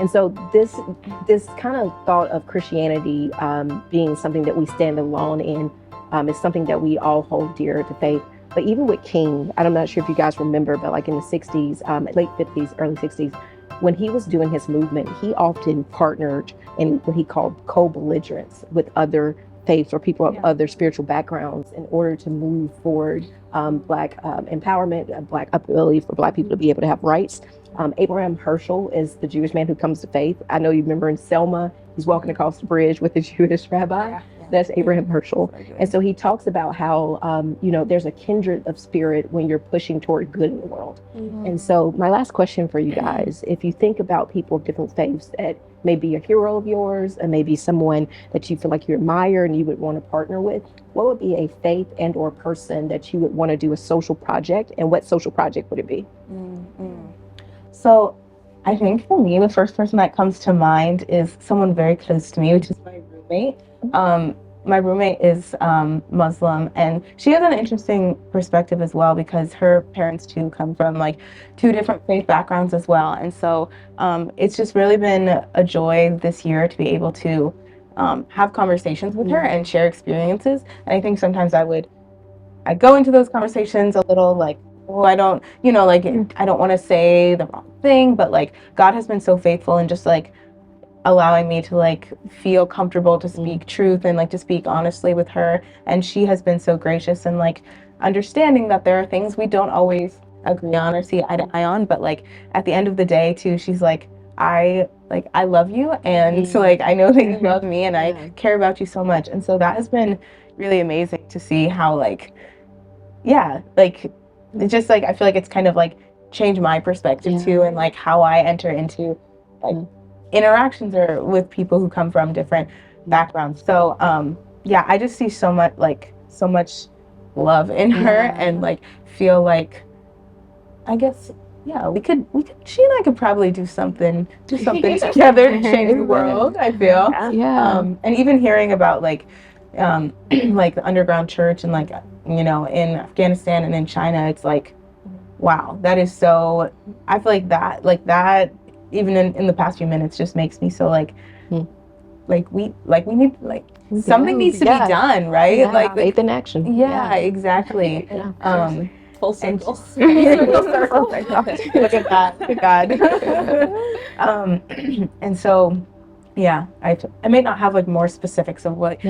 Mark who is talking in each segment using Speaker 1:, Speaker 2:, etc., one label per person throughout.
Speaker 1: And so this kind of thought of Christianity being something that we stand alone in is something that we all hold dear to faith. But even with King, I'm not sure if you guys remember, but like in the 60s, late 50s, early 60s, when he was doing his movement, he often partnered in what he called co-belligerence with other faiths or people of other spiritual backgrounds in order to move forward Black empowerment, Black ability for Black people to be able to have rights. Abraham Herschel is the Jewish man who comes to faith. I know you remember in Selma, he's walking across the bridge with the Jewish rabbi. Yeah. That's Abraham Herschel. And so he talks about how, there's a kindred of spirit when you're pushing toward good in the world. Mm-hmm. And so my last question for you guys, if you think about people of different faiths that may be a hero of yours and maybe someone that you feel like you admire and you would want to partner with, what would be a faith and or person that you would want to do a social project, and what social project would it be?
Speaker 2: Mm-hmm. So I think for me, the first person that comes to mind is someone very close to me, which is my roommate. My roommate is Muslim, and she has an interesting perspective as well because her parents too come from like two different faith backgrounds as well. And so it's just really been a joy this year to be able to have conversations with her and share experiences. And I think sometimes I go into those conversations a little like, oh, I don't want to say the wrong thing, but like God has been so faithful and just like allowing me to like feel comfortable to speak truth and like to speak honestly with her. And she has been so gracious and like understanding that there are things we don't always agree on or see eye to eye on, but like at the end of the day too, she's like, I love you, and so like I know that you love me and I care about you so much. And so that has been really amazing to see how like it's just like I feel like it's kind of like changed my perspective too, and like how I enter into like interactions or with people who come from different backgrounds. So I just see so much love in her and like feel like I guess she and I could probably do something together to change the world, I feel. And even hearing about like the underground church and like in Afghanistan and in China, it's like wow, that is so, I feel like that even in the past few minutes just makes me so like we need like something needs to be done, right? Like
Speaker 1: faith in action.
Speaker 2: Exactly.
Speaker 3: Full circle.
Speaker 2: Full circle. Look at that. Good God. And so I may not have like more specifics of what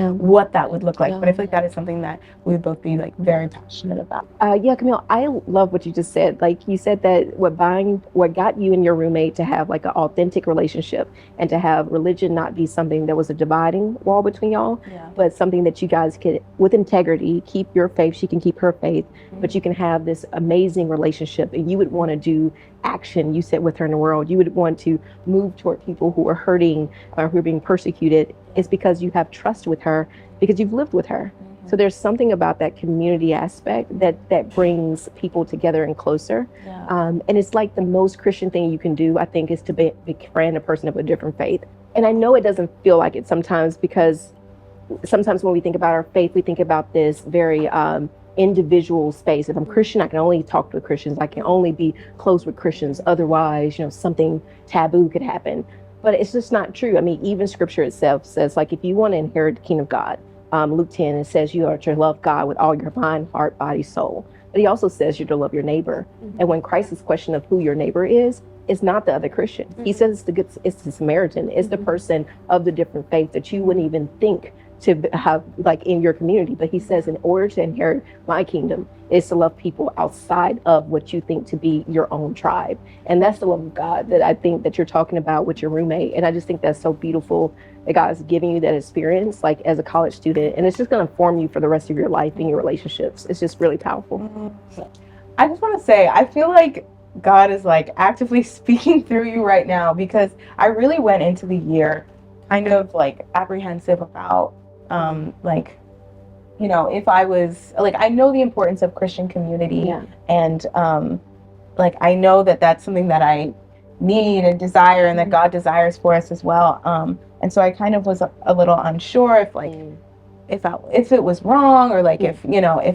Speaker 2: that would look like, but I feel like that is something that we would both be like very passionate about.
Speaker 1: Camille, I love what you just said. Like you said that what got you and your roommate to have like an authentic relationship and to have religion not be something that was a dividing wall between y'all, but something that you guys could, with integrity, keep your faith, she can keep her faith, but you can have this amazing relationship, and you would want to do action, you said, with her in the world. You would want to move toward people who are hurting or who are being persecuted. It's because you have trust with her, because you've lived with her. So there's something about that community aspect that brings people together and closer. And it's like the most Christian thing you can do, I think, is to befriend a person of a different faith. And I know it doesn't feel like it sometimes, because sometimes when we think about our faith, we think about this very individual space. If I'm Christian, I can only talk to Christians. I can only be close with Christians. Otherwise, something taboo could happen. But it's just not true. I mean, even scripture itself says, like, if you want to inherit the kingdom of God, Luke 10, it says you are to love God with all your mind, heart, body, soul. But he also says you're to love your neighbor. And when Christ's question of who your neighbor is, it's not the other Christian. He says it's the Samaritan. It's the person of the different faith that you wouldn't even think to have like in your community. But he says, in order to inherit my kingdom is to love people outside of what you think to be your own tribe. And that's the love of God that I think that you're talking about with your roommate. And I just think that's so beautiful that God is giving you that experience, like as a college student, and it's just going to form you for the rest of your life and your relationships. It's just really powerful.
Speaker 2: I just want to say, I feel like God is like actively speaking through you right now, because I really went into the year kind of like apprehensive about if I was like, I know the importance of Christian community, and I know that that's something that I need and desire, and that God desires for us as well. And so I kind of was a little unsure if it was wrong, or like if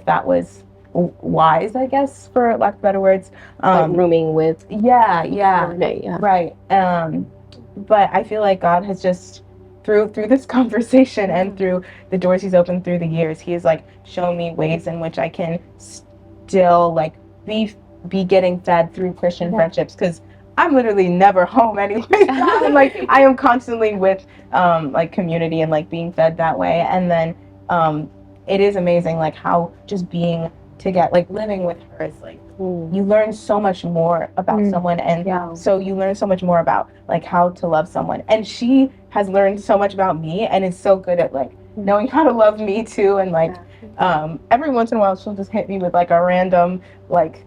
Speaker 2: that was wise, I guess, for lack of better words.
Speaker 1: Like rooming with
Speaker 2: right. but I feel like God has just through this conversation and through the doors he's opened through the years, he has like shown me ways in which I can still like be getting fed through Christian friendships, because I'm literally never home anyway. And like I am constantly with like community and like being fed that way. And then it is amazing like how just being together, like living with her is like you learn so much more about someone, and so you learn so much more about like how to love someone. And she has learned so much about me and is so good at like knowing how to love me too. And like every once in a while she'll just hit me with like a random like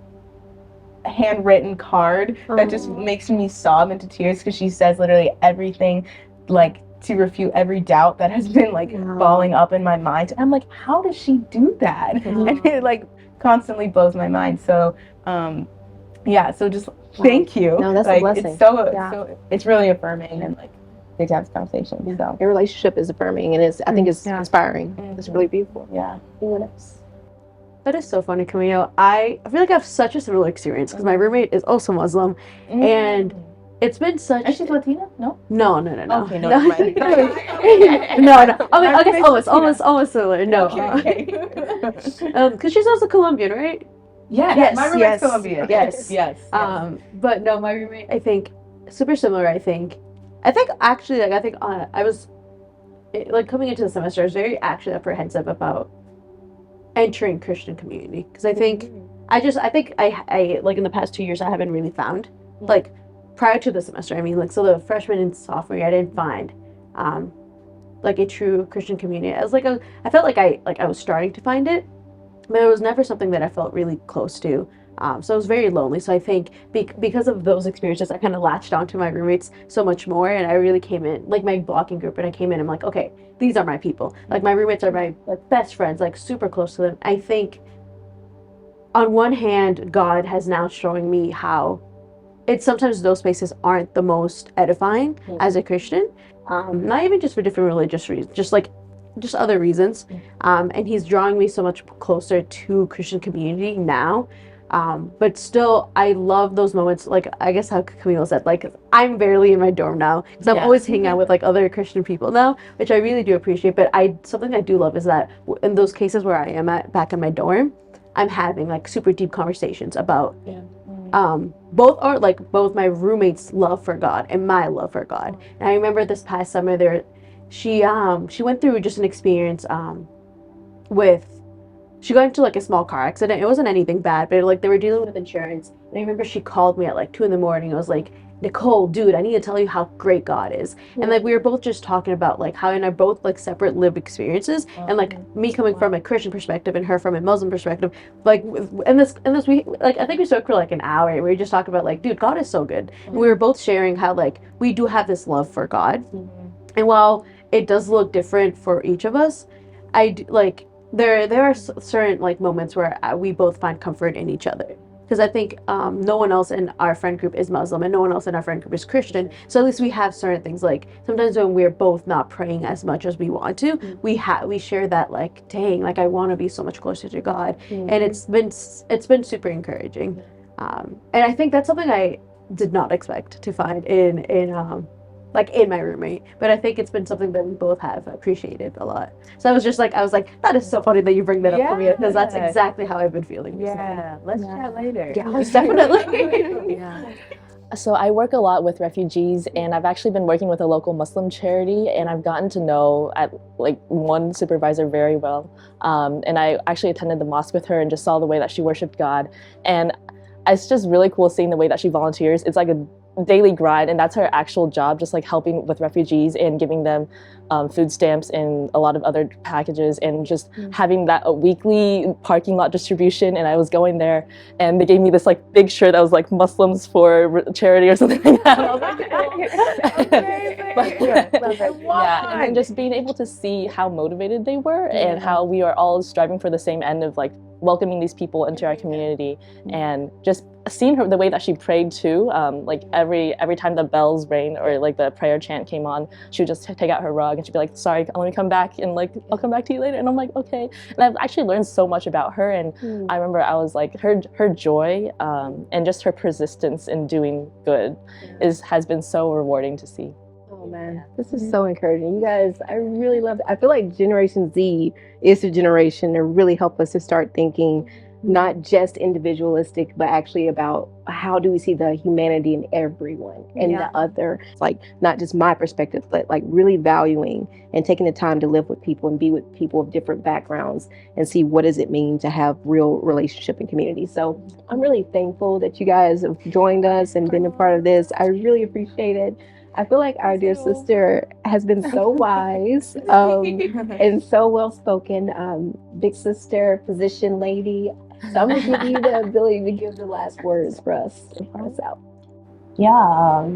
Speaker 2: handwritten card that just makes me sob into tears, because she says literally everything like to refute every doubt that has been like falling up in my mind. And I'm like, how does she do that? And it like constantly blows my mind. So so just thank you.
Speaker 1: No, that's
Speaker 2: like,
Speaker 1: a blessing.
Speaker 2: It's so it's really affirming, and like good to have this conversation. So
Speaker 1: your relationship is affirming, and I think it's inspiring. It's really beautiful.
Speaker 2: Anyone else?
Speaker 3: That is so funny, Camille. I feel like I have such a similar experience because my roommate is also Muslim, and it's been such.
Speaker 2: And she's Latina? No.
Speaker 3: No.
Speaker 2: Okay, no.
Speaker 3: No. I guess almost similar. No.
Speaker 2: Okay.
Speaker 3: Because she's also Colombian, right?
Speaker 2: Yes. My roommate's Colombian.
Speaker 3: Yes.
Speaker 2: But
Speaker 3: no, my roommate, I think, super similar. I think actually, like, I was like coming into the semester, I was very actually apprehensive about entering Christian community, because I think I like in the past 2 years I haven't really found like prior to the semester, I mean, like, so the freshman and sophomore year I didn't find like a true Christian community. I was like I felt like I was starting to find it, but it was never something that I felt really close to. So I was very lonely. So I think because of those experiences, I kind of latched onto my roommates so much more, and I really came in, like my blocking group, and I came in, I'm like, okay, these are my people. Like my roommates are my like best friends, like super close to them. I think on one hand, God has now showing me how it's sometimes those spaces aren't the most edifying as a Christian, not even just for different religious reasons, just other reasons. And he's drawing me so much closer to Christian community now. But still, I love those moments, like, I guess how Camille said, like, I'm barely in my dorm now, because I'm always hanging out with, like, other Christian people now, which I really do appreciate. But something I do love is that in those cases where I am back in my dorm, I'm having, like, super deep conversations about both my roommates' love for God and my love for God. And I remember this past summer she went through just an experience she got into like a small car accident. It wasn't anything bad, but like they were dealing with insurance. And I remember she called me at like 2 a.m. I was like, Nicole, dude, I need to tell you how great God is. And like we were both just talking about like how in our both like separate lived experiences, and like me coming from a Christian perspective and her from a Muslim perspective, like in this we like I think we spoke for like an hour, and we were just talking about like, dude, God is so good. And we were both sharing how like we do have this love for God. And while it does look different for each of us, there are certain like moments where we both find comfort in each other, because I think no one else in our friend group is Muslim and no one else in our friend group is Christian. So at least we have certain things, like sometimes when we're both not praying as much as we want to, we share that like, dang, like I want to be so much closer to God. And it's been super encouraging. And I think that's something I did not expect to find in my roommate, but I think it's been something that we both have appreciated a lot. So I was like, that is so funny that you bring that up for me, because that's exactly how I've been feeling recently.
Speaker 2: Let's chat later.
Speaker 3: Definitely.
Speaker 4: So I work a lot with refugees, and I've actually been working with a local Muslim charity, and I've gotten to know one supervisor very well. And I actually attended the mosque with her and just saw the way that she worshiped God. And it's just really cool seeing the way that she volunteers. It's like a daily grind, and that's her actual job, just like helping with refugees and giving them food stamps and a lot of other packages, and just having that a weekly parking lot distribution. And I was going there, and they gave me this like big shirt that was like Muslims for charity or something like that. I was like, and then just being able to see how motivated they were and how we are all striving for the same end of like welcoming these people into our community, and just seeing the way that she prayed too. Like every time the bells rang or like the prayer chant came on, she would just take out her rug and she'd be like, sorry, let me come back, and like I'll come back to you later. And I'm like, okay. And I've actually learned so much about her, and I remember I was like, her joy and just her persistence in doing good has been so rewarding to see.
Speaker 1: Oh man, this is so encouraging. You guys, I really love it. I feel like Generation Z is the generation to really help us to start thinking not just individualistic, but actually about how do we see the humanity in everyone and the other. It's like not just my perspective, but like really valuing and taking the time to live with people and be with people of different backgrounds and see what does it mean to have real relationship and community. So I'm really thankful that you guys have joined us and been a part of this. I really appreciate it. I feel like our dear sister has been so wise and so well spoken. Big sister, position lady. So I'm going to give you the ability to give the last words for us to start us out.
Speaker 5: Yeah,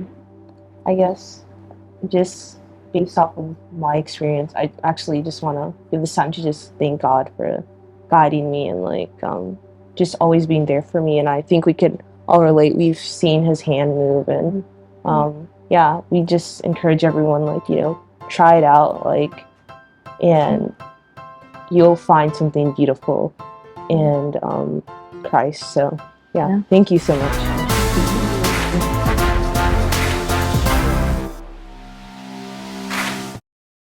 Speaker 5: I guess just based off of my experience, I actually just want to give this time to just thank God for guiding me and like just always being there for me. And I think we could all relate. We've seen His hand move, and yeah, we just encourage everyone, like, you know, try it out, like, and you'll find something beautiful in Christ. So yeah, thank you so much.